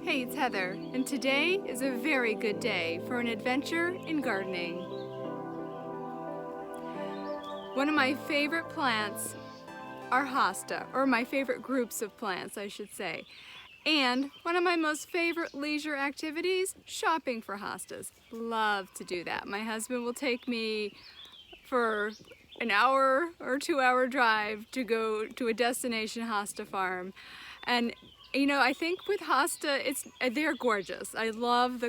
Hey, it's Heather, and today is a very good day for an adventure in gardening. One of my favorite plants are hosta, or my favorite groups of plants, I should say. And one of my most favorite leisure activities, shopping for hostas. Love to do that. My husband will take me for an hour or 2-hour drive to go to a destination hosta farm. And you know, I think with hosta, they're gorgeous. I love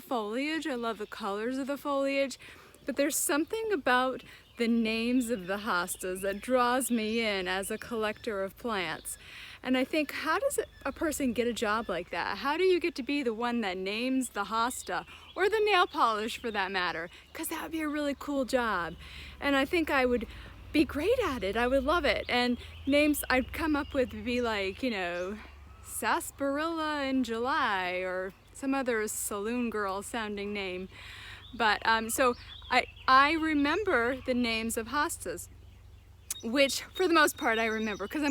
foliage. I love the colors of the foliage, but there's something about the names of the hostas that draws me in as a collector of plants. And I think, how does a person get a job like that? How do you get to be the one that names the hosta, or the nail polish for that matter? Because that would be a really cool job. And I think I would be great at it. I would love it. And names I'd come up with would be like, you know, sarsaparilla in July, or some other saloon girl sounding name. But so I remember the names of hostas, which for the most part I remember, because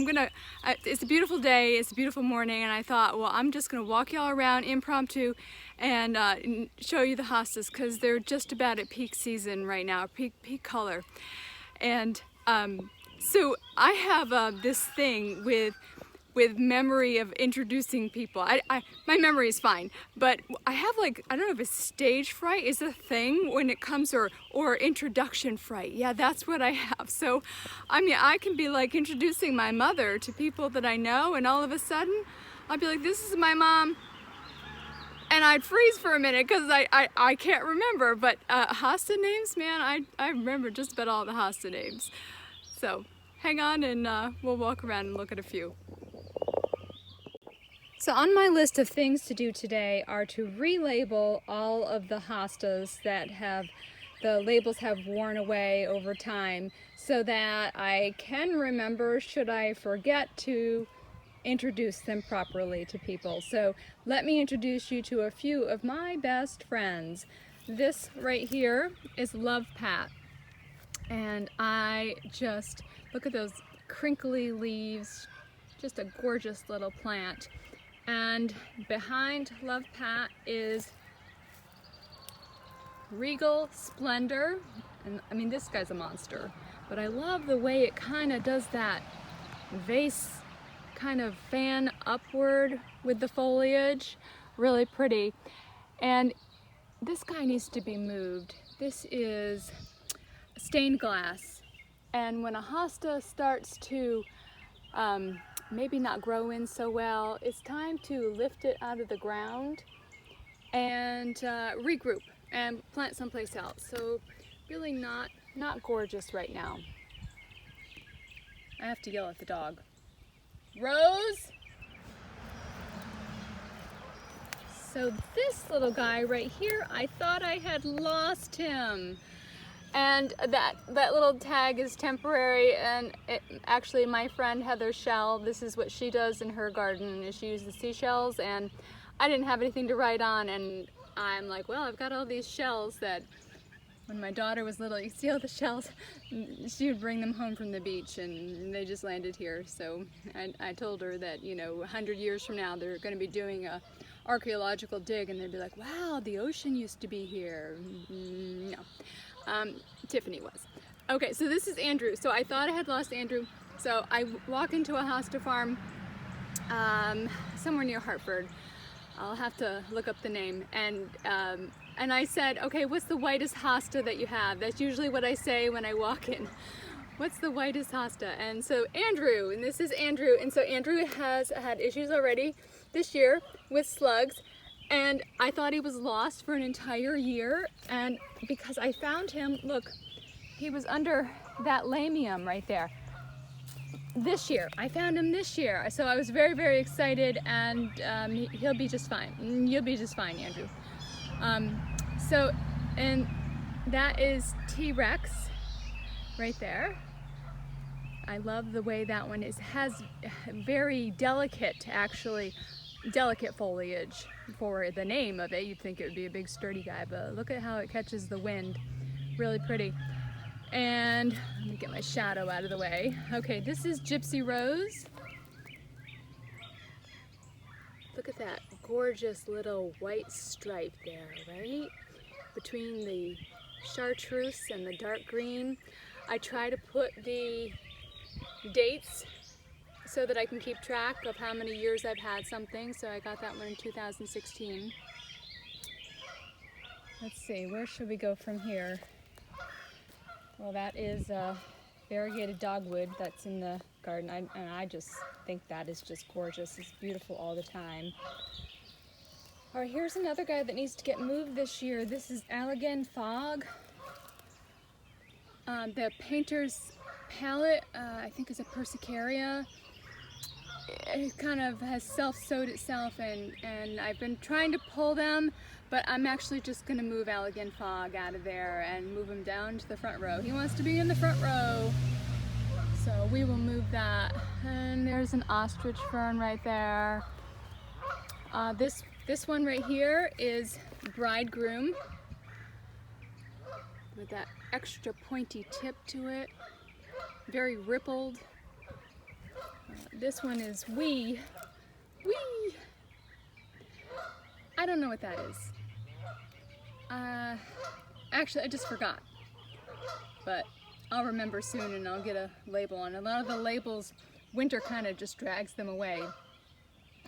it's a beautiful day, it's a beautiful morning, and I thought, well, I'm just gonna walk y'all around impromptu and show you the hostas, because they're just about at peak season right now, peak color. And so I have this thing with memory of introducing people. My memory is fine, but I have, like, I don't know if it's stage fright is a thing when it comes, or introduction fright. Yeah, that's what I have. So, I mean, I can be like introducing my mother to people that I know, and all of a sudden, I'll be like, this is my mom. And I'd freeze for a minute because I can't remember, but hosta names, man, I remember just about all the hosta names. So, hang on and we'll walk around and look at a few. So on my list of things to do today are to relabel all of the hostas that the labels have worn away over time, so that I can remember should I forget to introduce them properly to people. So let me introduce you to a few of my best friends. This right here is Love Pat, and I just look at those crinkly leaves, just a gorgeous little plant. And behind Love Pat is Regal Splendor. And I mean, this guy's a monster, but I love the way it kind of does that vase kind of fan upward with the foliage. Really pretty. And this guy needs to be moved. This is stained glass. And when a hosta starts to maybe not grow in so well, it's time to lift it out of the ground and regroup and plant someplace else. So really not gorgeous right now. I have to yell at the dog. Rose! So this little guy right here, I thought I had lost him. And that little tag is temporary, and actually my friend Heather Shell, this is what she does in her garden, is she uses seashells, and I didn't have anything to write on, and I'm like, well, I've got all these shells that when my daughter was little, you see all the shells, she would bring them home from the beach, and they just landed here. So I told her that, you know, 100 years from now they're going to be doing a archaeological dig, and they'd be like, wow, the ocean used to be here. No. Tiffany was. Okay, so this is Andrew. So I thought I had lost Andrew. So I walk into a hosta farm somewhere near Hartford. I'll have to look up the name. And I said, okay, what's the whitest hosta that you have? That's usually what I say when I walk in. What's the whitest hosta? And so Andrew, and this is Andrew. And so Andrew has had issues already this year with slugs. And I thought he was lost for an entire year, and because I found him, look, he was under that lamium right there. This year, I found him this year, so I was very, very excited, and he'll be just fine. You'll be just fine, Andrew. So, and that is T-Rex right there. I love the way that one has very delicate, actually, delicate foliage for the name of it. You'd think it would be a big sturdy guy, but look at how it catches the wind. Really pretty. And let me get my shadow out of the way. Okay, this is Gypsy Rose. Look at that gorgeous little white stripe there, right? Between the chartreuse and the dark green. I try to put the dates so that I can keep track of how many years I've had something. So I got that one in 2016. Let's see, where should we go from here? Well, that is variegated dogwood that's in the garden, and I just think that is just gorgeous. It's beautiful all the time. All right, here's another guy that needs to get moved this year. This is Allegan Fog. The painter's palette, I think, is a Persicaria. It kind of has self-sowed itself, and I've been trying to pull them, but I'm actually just going to move Allegan Fog out of there and move him down to the front row. He wants to be in the front row, so we will move that. And there's an ostrich fern right there. This one right here is Bridegroom, with that extra pointy tip to it, very rippled. This one is Wee. I don't know what that is. Actually, I just forgot, but I'll remember soon and I'll get a label on it. A lot of the labels, winter kind of just drags them away.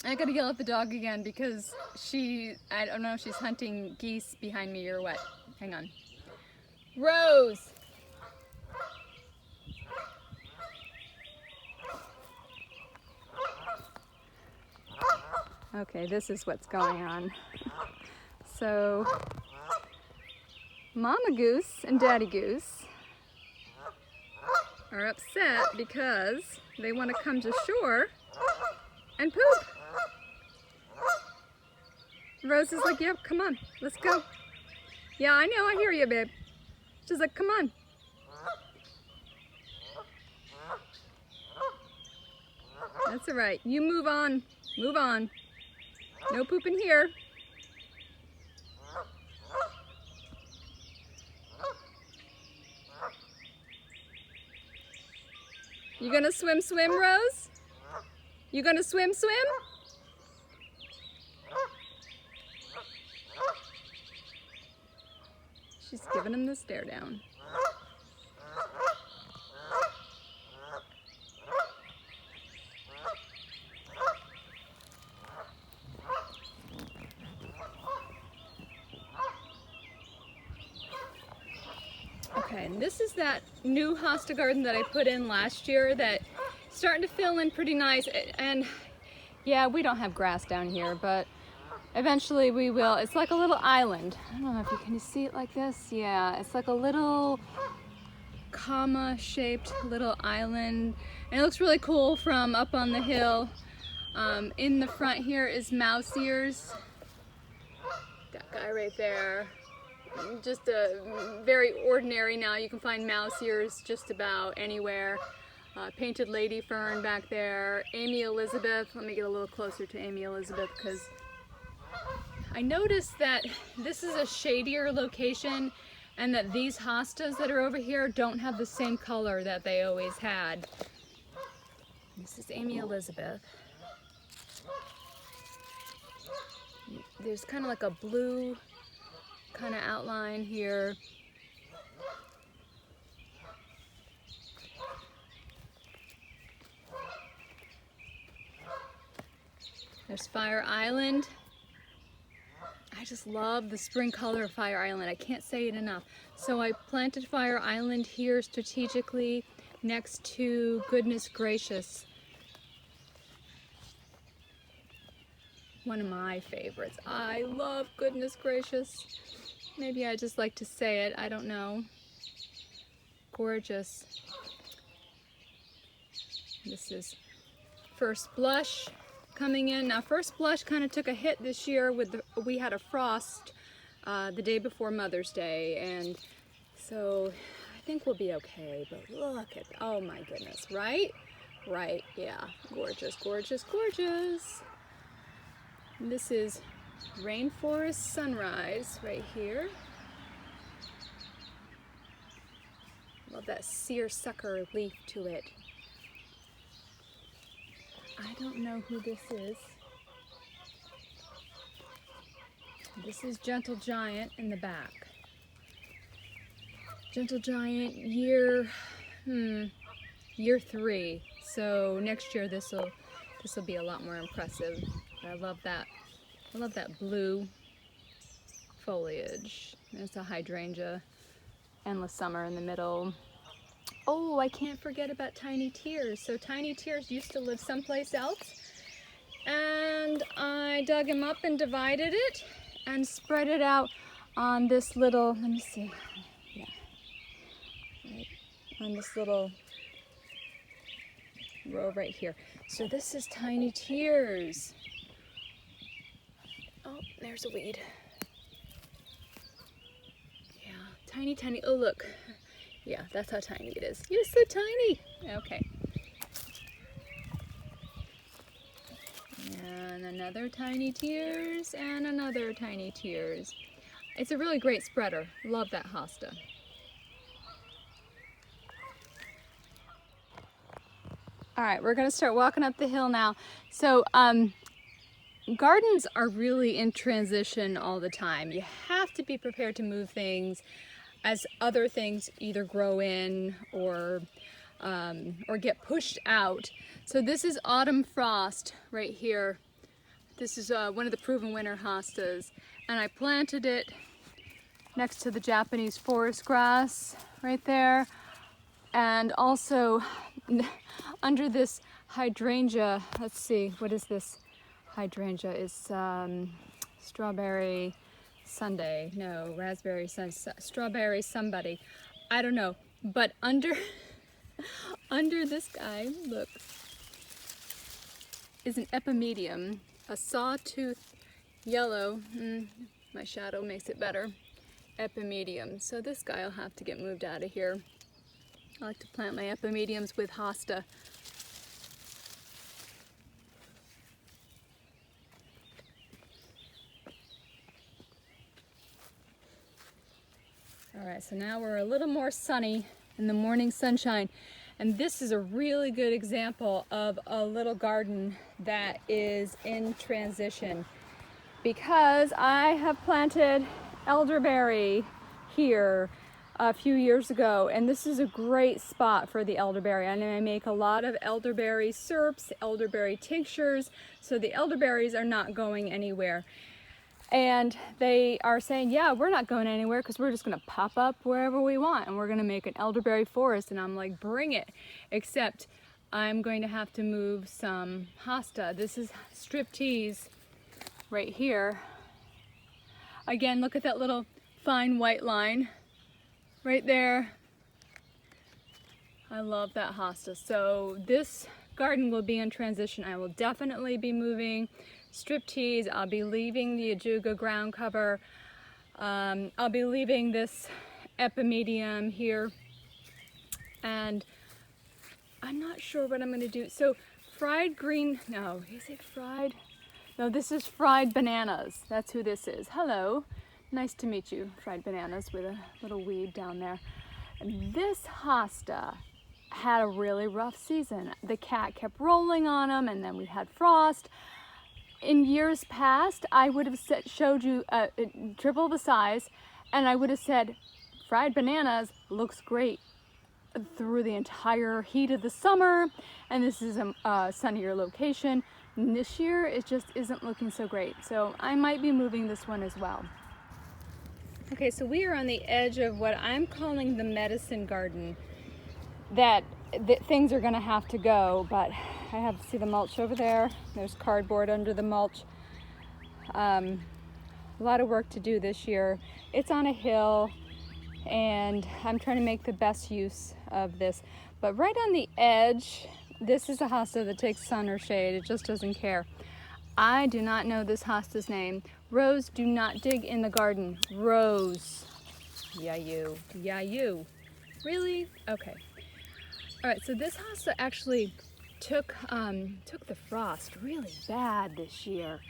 I gotta yell at the dog again because I don't know if she's hunting geese behind me or what. Hang on. Rose! Okay, this is what's going on. So, Mama Goose and Daddy Goose are upset because they want to come to shore and poop. Rose is like, yep, come on, let's go. Yeah, I know, I hear you, babe. She's like, come on. That's all right. You move on. Move on. No pooping here. You gonna swim, Rose? You gonna swim? She's giving him the stare down. Okay, and this is that new hosta garden that I put in last year that's starting to fill in pretty nice. And yeah, we don't have grass down here, but eventually we will. It's like a little island. I don't know if you can see it like this. Yeah, it's like a little comma-shaped little island. And it looks really cool from up on the hill. In the front here is mouse ears. That guy right there. Just a very ordinary now. You can find mouse ears just about anywhere. Painted lady fern back there. Amy Elizabeth. Let me get a little closer to Amy Elizabeth because I noticed that this is a shadier location and that these hostas that are over here don't have the same color that they always had. This is Amy Elizabeth. There's kind of like a blue kind of outline here. There's Fire Island. I just love the spring color of Fire Island. I can't say it enough. So I planted Fire Island here strategically next to Goodness Gracious. One of my favorites. I love Goodness Gracious. Maybe I just like to say it. I don't know. Gorgeous. This is First Blush coming in. Now First Blush kind of took a hit this year with we had a frost the day before Mother's Day, and so I think we'll be okay. But look at, oh my goodness, right? Right, yeah. Gorgeous, gorgeous, gorgeous. And this is Rainforest Sunrise right here. Love that seersucker leaf to it. I don't know who this is. This is Gentle Giant in the back. Gentle Giant year 3. So next year this will be a lot more impressive. I love that blue foliage. There's a hydrangea, endless summer in the middle. Oh, I can't forget about Tiny Tears. So Tiny Tears used to live someplace else, and I dug him up and divided it and spread it out on this little, let me see, yeah, right, on this little row right here. So this is Tiny Tears. Oh, there's a weed. Yeah, tiny, tiny. Oh, look. Yeah, that's how tiny it is. You're so tiny. Okay. And another Tiny Tears and another Tiny Tears. It's a really great spreader. Love that hosta. All right, we're gonna start walking up the hill now. So, gardens are really in transition all the time. You have to be prepared to move things as other things either grow in or get pushed out. So this is Autumn Frost right here. This is one of the proven winter hostas, and I planted it next to the Japanese forest grass right there, and also under this hydrangea. Let's see, what is this? Hydrangea is strawberry sundae, no, raspberry strawberry somebody, I don't know, but under this guy, look, is an epimedium, a sawtooth yellow, my shadow makes it better, epimedium. So this guy will have to get moved out of here. I like to plant my epimediums with hosta. All right, so now we're a little more sunny in the morning sunshine, and this is a really good example of a little garden that is in transition, because I have planted elderberry here a few years ago, and this is a great spot for the elderberry. And I make a lot of elderberry syrups, elderberry tinctures, so the elderberries are not going anywhere. And they are saying, yeah, we're not going anywhere because we're just going to pop up wherever we want and we're going to make an elderberry forest. And I'm like, bring it. Except I'm going to have to move some hosta. This is striptease right here. Again, look at that little fine white line right there. I love that hosta. So this garden will be in transition. I will definitely be moving striptease. I'll be leaving the ajuga ground cover. I'll be leaving this epimedium here, and I'm not sure what I'm going to do. So fried green, no, is it fried? No, this is fried bananas. That's who this is. Hello, nice to meet you. Fried bananas with a little weed down there. And this hosta had a really rough season. The cat kept rolling on them, and then we had frost. In years past, I would have showed you triple the size, and I would have said, fried bananas looks great through the entire heat of the summer, and this is a sunnier location. And this year, it just isn't looking so great. So I might be moving this one as well. Okay, so we are on the edge of what I'm calling the medicine garden. That things are gonna have to go, but I have to see the mulch over there. There's cardboard under the mulch. A lot of work to do this year. It's on a hill, and I'm trying to make the best use of this. But right on the edge, this is a hosta that takes sun or shade. It just doesn't care. I do not know this hosta's name. Rose, do not dig in the garden. Rose. Yeah, you. Yeah, you. Really? Okay. All right, so this hosta actually took the frost really bad this year.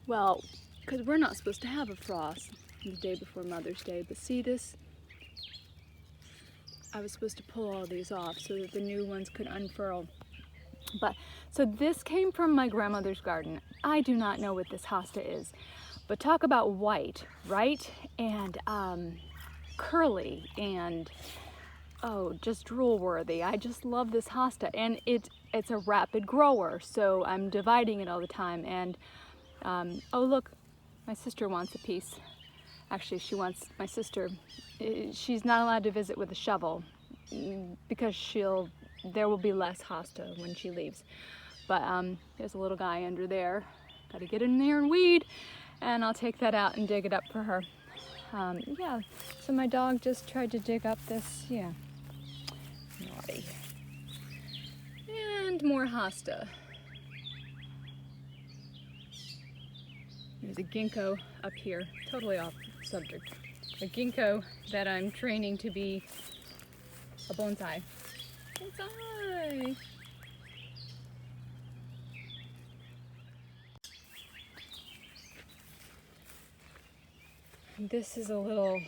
Well, because we're not supposed to have a frost the day before Mother's Day, but see this? I was supposed to pull all these off so that the new ones could unfurl. But, so this came from my grandmother's garden. I do not know what this hosta is, But talk about white, right? And curly and just drool worthy. I just love this hosta, and it's a rapid grower, so I'm dividing it all the time. And oh look, my sister wants a piece. Actually, my sister, she's not allowed to visit with a shovel because there will be less hosta when she leaves. But there's a little guy under there. Got to get in there and weed, and I'll take that out and dig it up for her. Yeah, so my dog just tried to dig up this, yeah, naughty. And more hosta. There's a ginkgo up here, totally off subject. A ginkgo that I'm training to be a bonsai. Bonsai! This is a little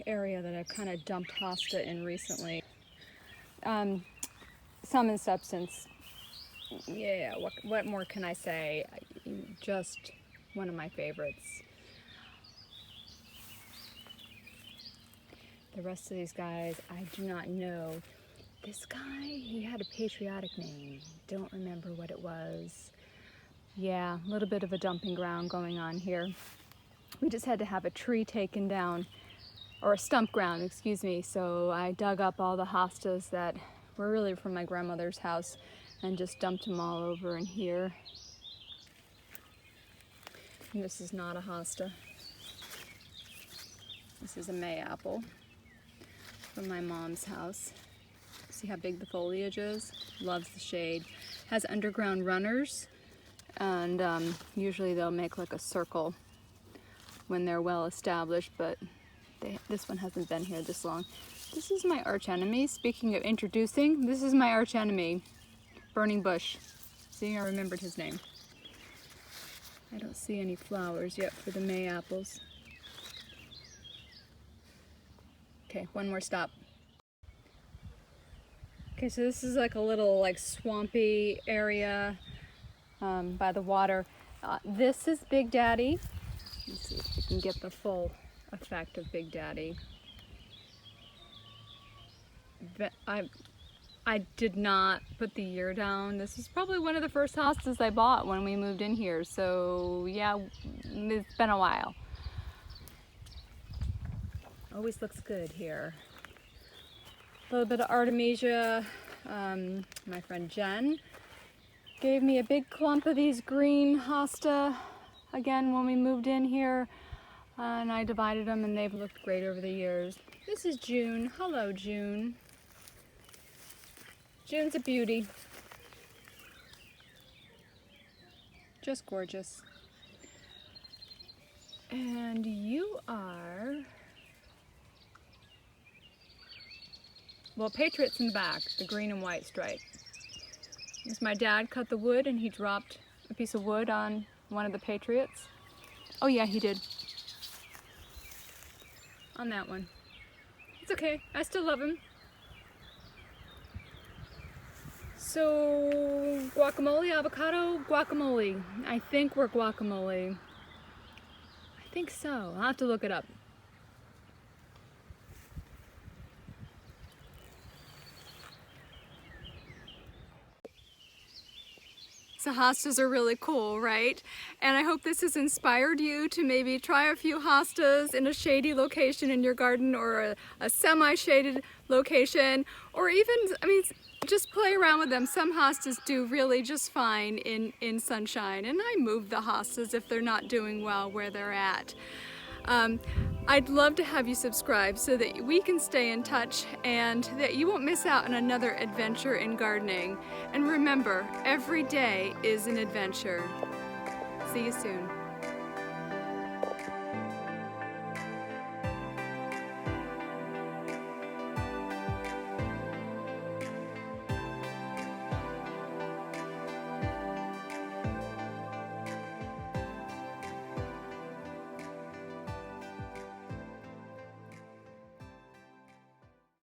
area that I've kind of dumped hosta in recently. Sum and substance. Yeah, what more can I say? Just one of my favorites. The rest of these guys, I do not know. This guy, he had a patriotic name. Don't remember what it was. Yeah, a little bit of a dumping ground going on here. We just had to have a tree taken down, or a stump ground, excuse me. So I dug up all the hostas that were really from my grandmother's house and just dumped them all over in here. And this is not a hosta. This is a mayapple from my mom's house. See how big the foliage is? Loves the shade. Has underground runners, and usually they'll make like a circle when they're well established, but this one hasn't been here this long. This is my arch enemy. Speaking of introducing, this is my arch enemy, Burning Bush. See, I remembered his name. I don't see any flowers yet for the mayaples. Okay, one more stop. Okay, so this is like a little like swampy area by the water. This is Big Daddy. Let's see if we can get the full effect of Big Daddy. I did not put the year down. This is probably one of the first hostas I bought when we moved in here. So yeah, it's been a while. Always looks good here. A little bit of Artemisia. My friend Jen gave me a big clump of these green hosta again when we moved in here, and I divided them, and they've looked great over the years. This is June. Hello, June. June's a beauty. Just gorgeous. And you are... Well, Patriot's in the back, the green and white stripe. As my dad cut the wood, and he dropped a piece of wood on one of the Patriots. Oh yeah, he did. On that one. It's okay, I still love him. So, guacamole, avocado, guacamole. I think we're guacamole. I think so. I'll have to look it up. So hostas are really cool, right? And I hope this has inspired you to maybe try a few hostas in a shady location in your garden, or a semi-shaded location, or even, I mean, just play around with them. Some hostas do really just fine in sunshine, and I move the hostas if they're not doing well where they're at. I'd love to have you subscribe so that we can stay in touch and that you won't miss out on another adventure in gardening. And remember, every day is an adventure. See you soon.